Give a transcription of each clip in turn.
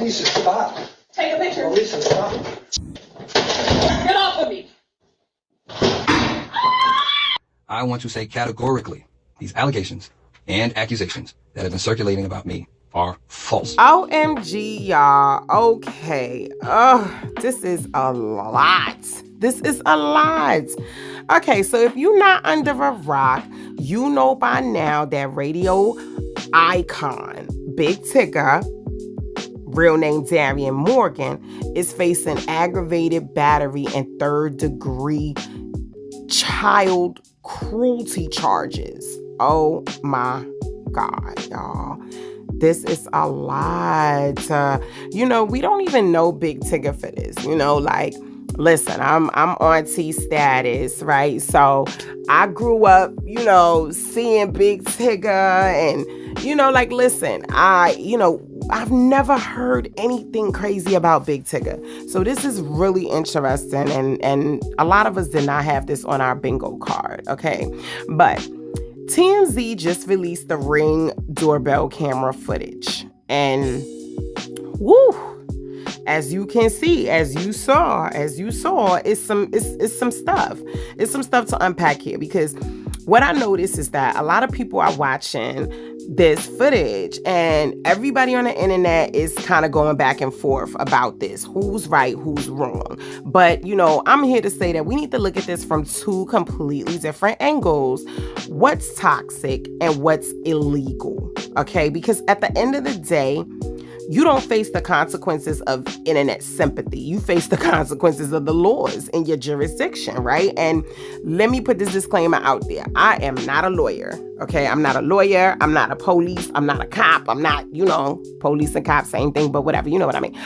Lisa, stop. Take a picture. Oh, Lisa, stop. Get off of me. I want to say categorically, these allegations and accusations that have been circulating about me are false. OMG, y'all. Okay. This is a lot. This is a lot. Okay, so if you're not under a rock, you know by now that radio icon, Big Tigger, real name Darian Morgan, is facing aggravated battery and third-degree child cruelty charges. Oh my God, y'all. This is a lot. We don't even know Big Tigger for this. Listen, I'm auntie status, right? So I grew up, seeing Big Tigger and, listen, I've never heard anything crazy about Big Tigger. So this is really interesting. And a lot of us did not have this on our bingo card, okay? But TMZ just released the Ring doorbell camera footage. And woo! As you can see, as you saw, it's some stuff. It's some stuff to unpack here, because what I noticed is that a lot of people are watching this footage and everybody on the internet is kind of going back and forth about this. Who's right, who's wrong. But, I'm here to say that we need to look at this from two completely different angles. What's toxic and what's illegal, okay? Because at the end of the day, you don't face the consequences of internet sympathy. You face the consequences of the laws in your jurisdiction, right? And let me put this disclaimer out there. I am not a lawyer, okay? I'm not a lawyer. I'm not a police. I'm not a cop. I'm not, police and cops, same thing, but whatever. You know what I mean?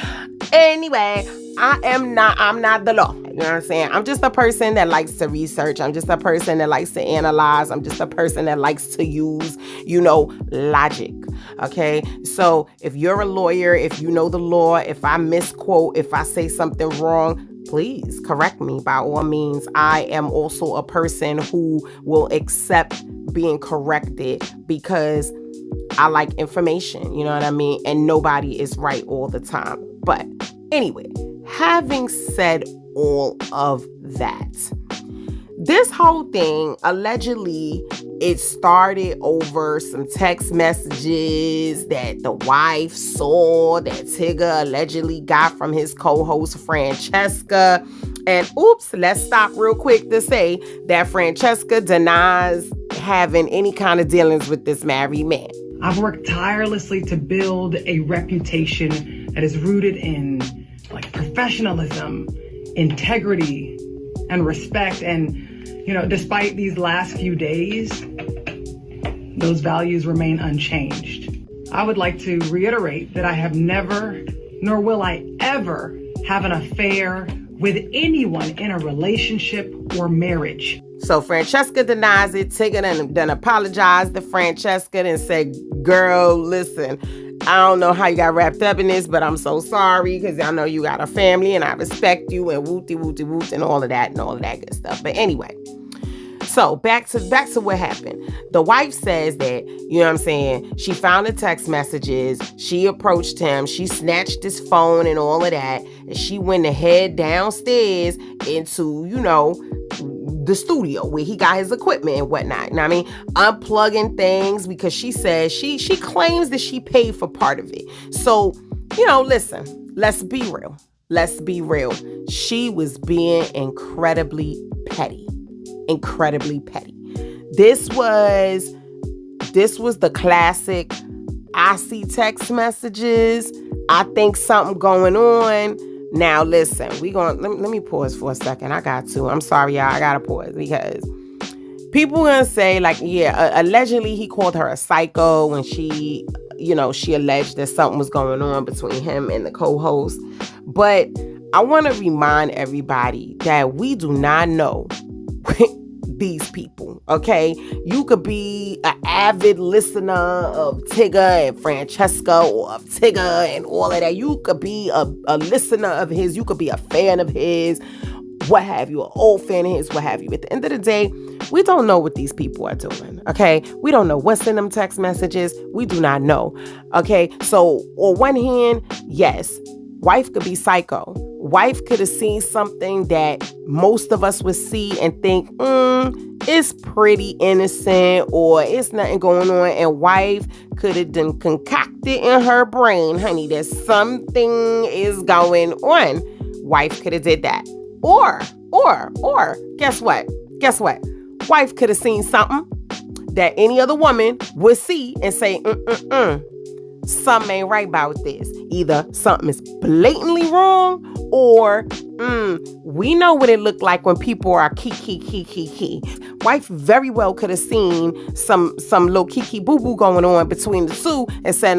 Anyway, I'm not the law. You know what I'm saying? I'm just a person that likes to research. I'm just a person that likes to analyze. I'm just a person that likes to use, logic. Okay? So if you're a lawyer, if you know the law, if I misquote, if I say something wrong, please correct me by all means. I am also a person who will accept being corrected because I like information. You know what I mean? And nobody is right all the time. But anyway, having said all of that, this whole thing, allegedly, it started over some text messages that the wife saw that Tigger allegedly got from his co-host Francesca. And oops, let's stop real quick to say that Francesca denies having any kind of dealings with this married man. I've worked tirelessly to build a reputation that is rooted in professionalism, integrity, and respect. And, despite these last few days, those values remain unchanged. I would like to reiterate that I have never, nor will I ever, have an affair with anyone in a relationship or marriage. So Francesca denies it. Tigger then apologized to Francesca and said, girl, listen, I don't know how you got wrapped up in this, but I'm so sorry because I know you got a family and I respect you and wooty and all of that good stuff. But anyway, so back to what happened. The wife says that, she found the text messages, she approached him, she snatched his phone and all of that, and she went to head downstairs into, the studio where he got his equipment and whatnot. Unplugging things, because she says she claims that she paid for part of it. So, listen, let's be real. She was being incredibly petty. This was the classic, I see text messages, I think something going on. Now listen, let me pause for a second. I got to. I'm sorry, y'all. I gotta pause because people gonna say allegedly he called her a psycho when she alleged that something was going on between him and the co-host. But I want to remind everybody that we do not know these people, okay? You could be an avid listener of Tigger and Francesca, or of Tigger and all of that. You could be a listener of his. You could be a fan of his, what have you, an old fan of his, what have you. At the end of the day, we don't know what these people are doing, okay? We don't know what's in them text messages. We do not know, okay? So on one hand, Yes, wife could be psycho. Wife could have seen something that most of us would see and think, it's pretty innocent or it's nothing going on. And wife could have done concocted in her brain, honey, that something is going on. Wife could have did that. Or, guess what? Wife could have seen something that any other woman would see and say, something ain't right about this. Either something is blatantly wrong or we know what it looked like when people are kiki. Wife very well could have seen some little kiki boo-boo going on between the two and said,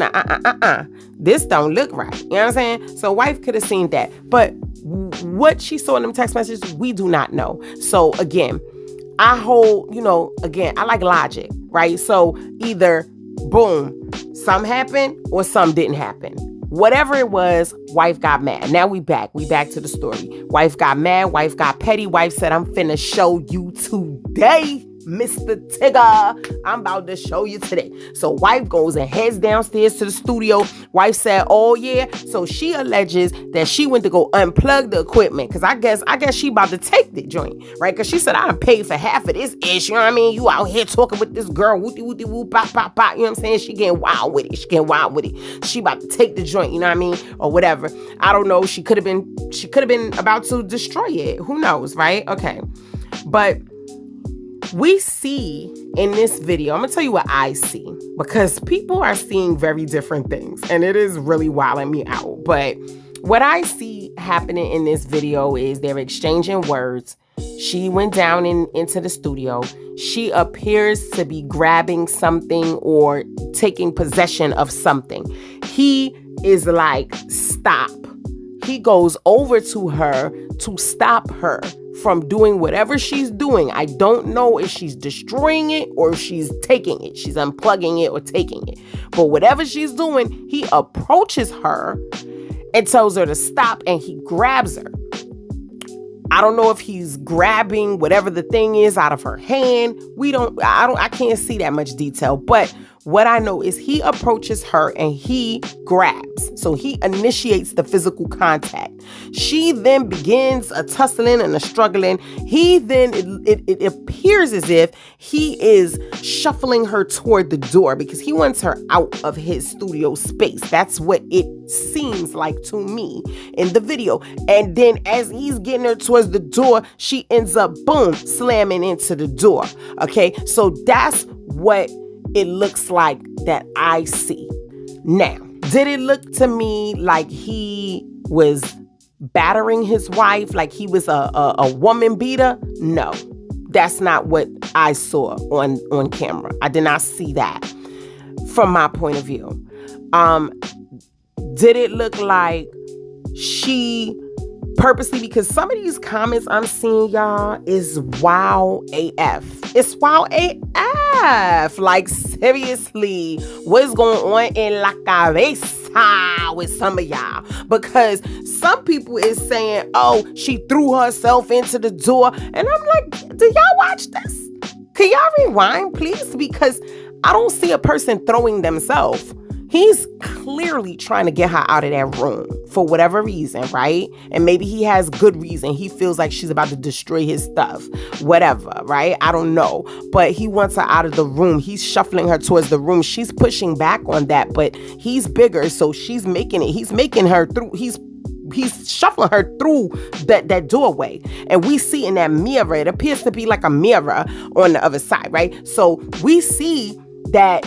this don't look right. You know what I'm saying? So wife could have seen that. But what she saw in them text messages, we do not know. So again, I like logic, right? So either boom, something happened or something didn't happen. Whatever it was, wife got mad. Now we back to the story. Wife got mad, wife got petty. Wife said, I'm finna show you today, Mr. Tigger. I'm about to show you today. So wife goes and heads downstairs to the studio. Wife said, oh yeah. So she alleges that she went to go unplug the equipment. Cause I guess she about to take the joint, right? Cause she said, I done paid for half of this ish. You know what I mean? You out here talking with this girl, wooty woo, pop. You know what I'm saying? She getting wild with it. She about to take the joint, you know what I mean? Or whatever. I don't know. She could have been about to destroy it. Who knows, right? Okay. But we see in this video, I'm going to tell you what I see, because people are seeing very different things and it is really wilding me out. But what I see happening in this video is they're exchanging words. She went down into the studio. She appears to be grabbing something or taking possession of something. He is like, stop. He goes over to her to stop her from doing whatever she's doing. I don't know if she's destroying it or if she's taking it. She's unplugging it or taking it. But whatever she's doing, he approaches her and tells her to stop, and he grabs her. I don't know if he's grabbing whatever the thing is out of her hand. I can't see that much detail, but what I know is he approaches her and he grabs. So he initiates the physical contact. She then begins a tussling and a struggling. He then, it appears as if he is shuffling her toward the door because he wants her out of his studio space. That's what it seems like to me in the video. And then as he's getting her towards the door, she ends up, boom, slamming into the door. Okay, so that's what it looks like that I see. Now, did it look to me like he was battering his wife, like he was a woman beater? No, that's not what I saw on camera. I did not see that from my point of view. Did it look like she purposely, because some of these comments I'm seeing, y'all, is wow AF. It's wow AF. Like, seriously, what's going on in la cabeza with some of y'all? Because some people is saying, oh, she threw herself into the door. And I'm like, do y'all watch this? Can y'all rewind, please? Because I don't see a person throwing themselves. He's clearly trying to get her out of that room for whatever reason, right? And maybe he has good reason. He feels like she's about to destroy his stuff, whatever, right? I don't know. But he wants her out of the room. He's shuffling her towards the room. She's pushing back on that, but he's bigger, so she's making it. He's making her through. He's shuffling her through that doorway. And we see in that mirror, it appears to be like a mirror on the other side, right? So we see that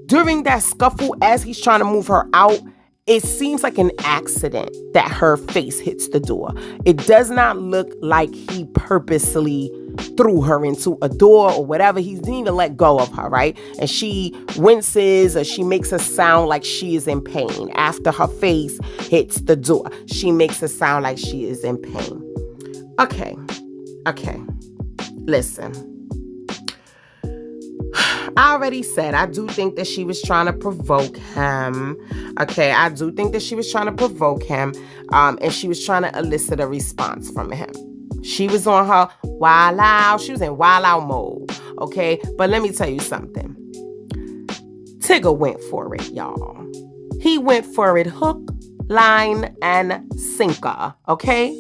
during that scuffle, as he's trying to move her out, it seems like an accident that her face hits the door. It does not look like he purposely threw her into a door or whatever. He didn't even let go of her, right? And she winces or she makes a sound like she is in pain. After her face hits the door, she makes a sound like she is in pain. Okay. Listen. I already said I do think that she was trying to provoke him. Okay, I do think that she was trying to provoke him. And she was trying to elicit a response from him. She was on her wild out. She was in wild out mode. Okay, but let me tell you something. Tigger went for it, y'all. He went for it hook, line, and sinker, okay?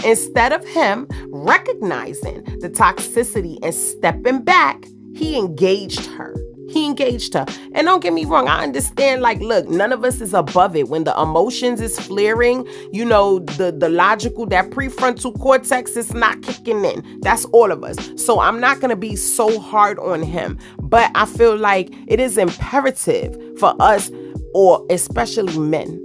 Instead of him recognizing the toxicity and stepping back, he engaged her. And don't get me wrong, I understand, like, look, none of us is above it. When the emotions is flaring, you know, the logical, that prefrontal cortex is not kicking in. That's all of us. So I'm not going to be so hard on him. But I feel like it is imperative for us, or especially men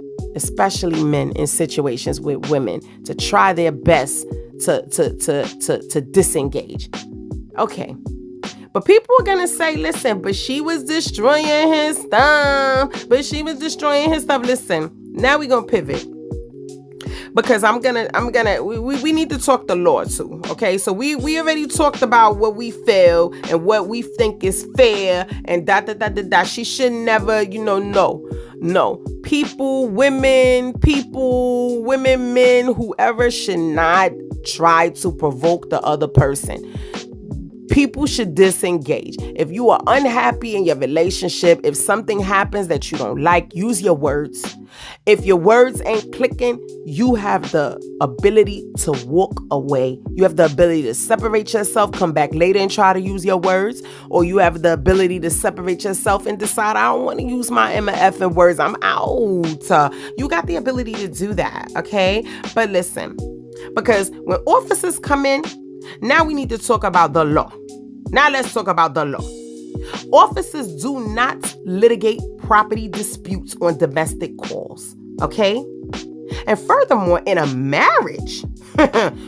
in situations with women, to try their best to disengage. Okay. But people are going to say, listen, but she was destroying his stuff. Listen, now we're going to pivot. Because we need to talk the law too. Okay. So we already talked about what we feel and what we think is fair and She should never, no. People, women, men, whoever should not try to provoke the other person. People should disengage. If you are unhappy in your relationship, if something happens that you don't like, use your words. If your words ain't clicking, you have the ability to walk away. You have the ability to separate yourself, come back later and try to use your words. Or you have the ability to separate yourself and decide, I don't want to use my MF words. I'm out. You got the ability to do that, okay? But listen, because when officers come in, now we need to talk about the law. Now let's talk about the law. Officers do not litigate property disputes on domestic calls, okay? And furthermore, in a marriage,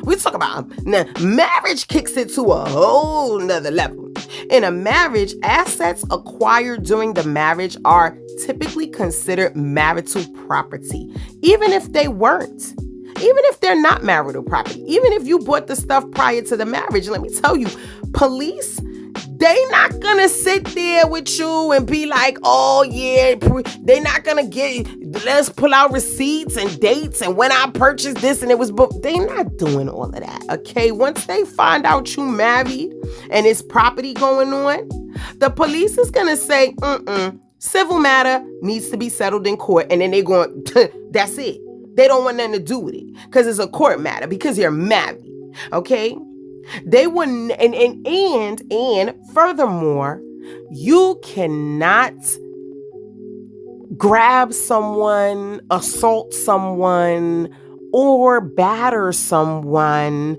we talk about marriage kicks it to a whole nother level. In a marriage, assets acquired during the marriage are typically considered marital property, even if they weren't. Even if they're not marital property, even if you bought the stuff prior to the marriage, let me tell you, police, they not gonna sit there with you and be like, oh yeah, they not gonna let's pull out receipts and dates and when I purchased this and it was booked. They not doing all of that, okay? Once they find out you married and it's property going on, the police is gonna say, civil matter needs to be settled in court, and then they going, that's it. They don't want nothing to do with it because it's a court matter, because you're married, okay? They wouldn't, and furthermore, you cannot grab someone, assault someone, or batter someone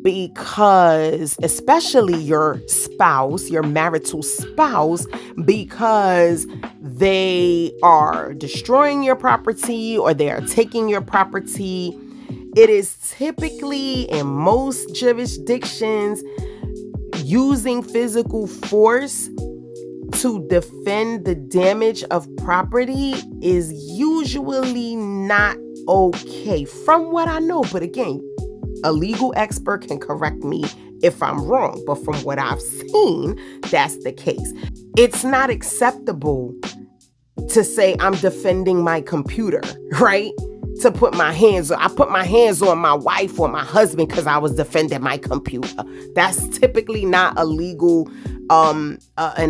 because, especially your spouse, your marital spouse, because they are destroying your property or they are taking your property. It is typically, in most jurisdictions, using physical force to defend the damage of property is usually not okay, from what I know. But again, a legal expert can correct me if I'm wrong, but from what I've seen, that's the case. It's not acceptable to say I'm defending my computer, right? To put my hands on, I put my hands on my wife or my husband because I was defending my computer. That's typically not a legal, an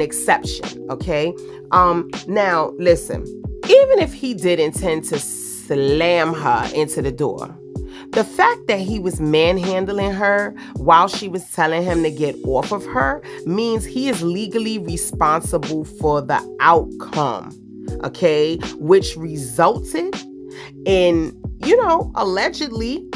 exception, okay? Now, listen, even if he did intend to slam her into the door, the fact that he was manhandling her while she was telling him to get off of her means he is legally responsible for the outcome, okay? Which resulted in, allegedly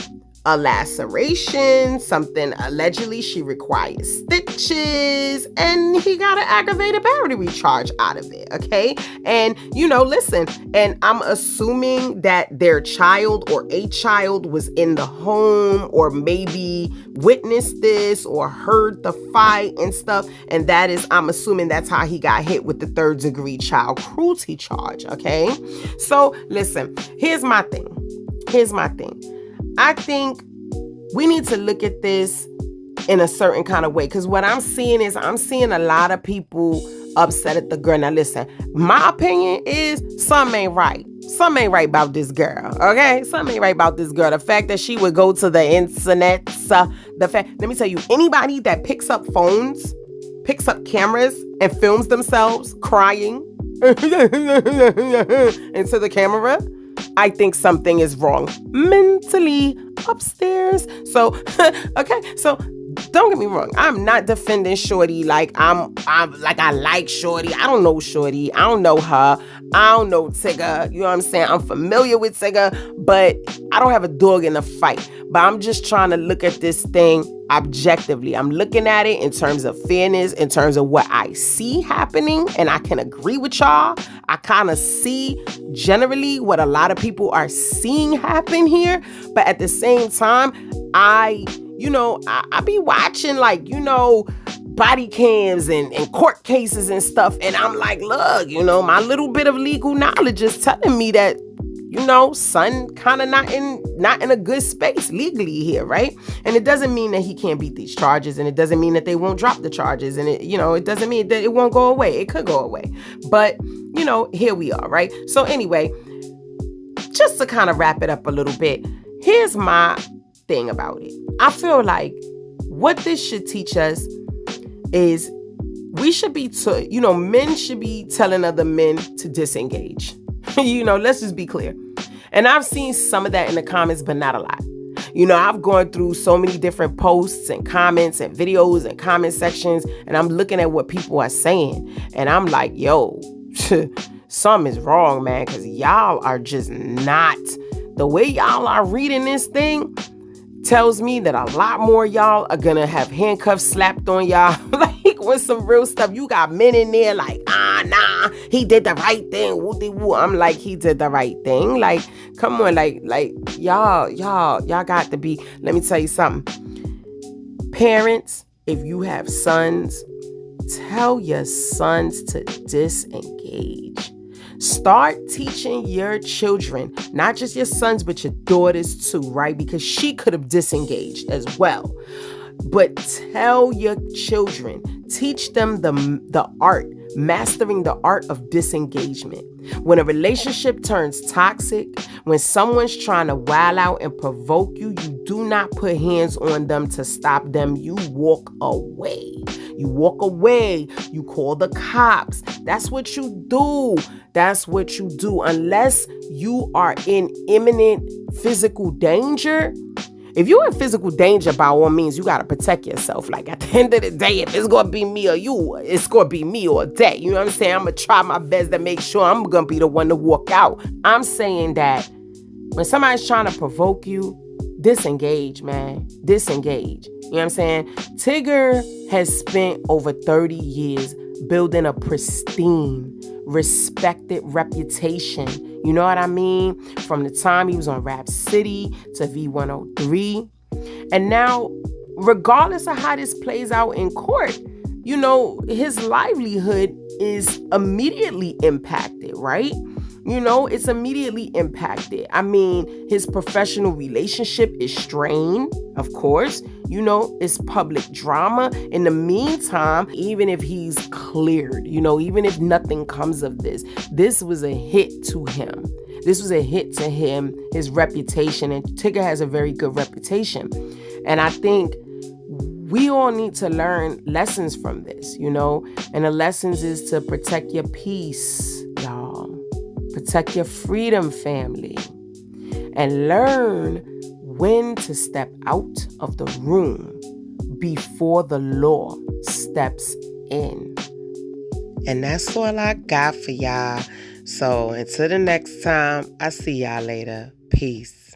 a laceration, something allegedly she requires stitches, and he got an aggravated battery charge out of it, okay? And, listen, and I'm assuming that their child or a child was in the home or maybe witnessed this or heard the fight and stuff, and that is, I'm assuming that's how he got hit with the 3rd-degree child cruelty charge, okay? So, listen, here's my thing. I think we need to look at this in a certain kind of way, because what I'm seeing is I'm seeing a lot of people upset at the girl. Now listen, my opinion is something ain't right. Something ain't right about this girl, okay? Something ain't right about this girl. The fact that she would go to the internet, let me tell you, anybody that picks up phones, picks up cameras and films themselves crying into the camera, I think something is wrong mentally upstairs. So, okay, so don't get me wrong. I'm not defending Shorty like I'm like I like Shorty. I don't know Shorty. I don't know her. I don't know Tigger. You know what I'm saying? I'm familiar with Tigger, but I don't have a dog in the fight. But I'm just trying to look at this thing objectively. I'm looking at it in terms of fairness, in terms of what I see happening, and I can agree with y'all. I kind of see generally what a lot of people are seeing happen here, but at the same time, I be watching body cams and court cases and stuff, and I'm like, look, my little bit of legal knowledge is telling me that son kind of not in a good space legally here, right? And it doesn't mean that he can't beat these charges, and it doesn't mean that they won't drop the charges, and it doesn't mean that it won't go away. It could go away, but here we are, right? So anyway, just to kind of wrap it up a little bit, here's my thing about it. I feel like what this should teach us is we should be men should be telling other men to disengage. Let's just be clear. And I've seen some of that in the comments, but not a lot. I've gone through so many different posts and comments and videos and comment sections, and I'm looking at what people are saying, and I'm like, yo, something is wrong, man, because y'all are just not, the way y'all are reading this thing tells me that a lot more y'all are gonna have handcuffs slapped on y'all, like with some real stuff. You got men in there like, nah, he did the right thing. Woo-de-woo. I'm like, he did the right thing. Like, come on, like y'all got to be. Let me tell you something. Parents, if you have sons, tell your sons to disengage. Start teaching your children, not just your sons, but your daughters too, right? Because she could have disengaged as well. But tell your children, teach them the art, mastering the art of disengagement. When a relationship turns toxic, when someone's trying to wild out and provoke you, you do not put hands on them to stop them. You walk away. You walk away. You call the cops. That's what you do. That's what you do. Unless you are in imminent physical danger. If you're in physical danger, by all means, you got to protect yourself. Like, at the end of the day, if it's going to be me or you, it's going to be me or that. You know what I'm saying? I'm going to try my best to make sure I'm going to be the one to walk out. I'm saying that when somebody's trying to provoke you, disengage, man. Disengage. You know what I'm saying? Tigger has spent over 30 years building a pristine, respected reputation. You know what I mean? From the time he was on Rap City to V103. And now, regardless of how this plays out in court, his livelihood is immediately impacted, right? It's immediately impacted. I mean, his professional relationship is strained, of course. It's public drama. In the meantime, even if he's cleared, even if nothing comes of this, this was a hit to him. This was a hit to him, his reputation. And Tigger has a very good reputation. And I think we all need to learn lessons from this, and the lessons is to protect your peace, y'all. Protect your freedom, family, and learn when to step out of the room before the law steps in. And that's all I got for y'all. So until the next time, I see y'all later. Peace.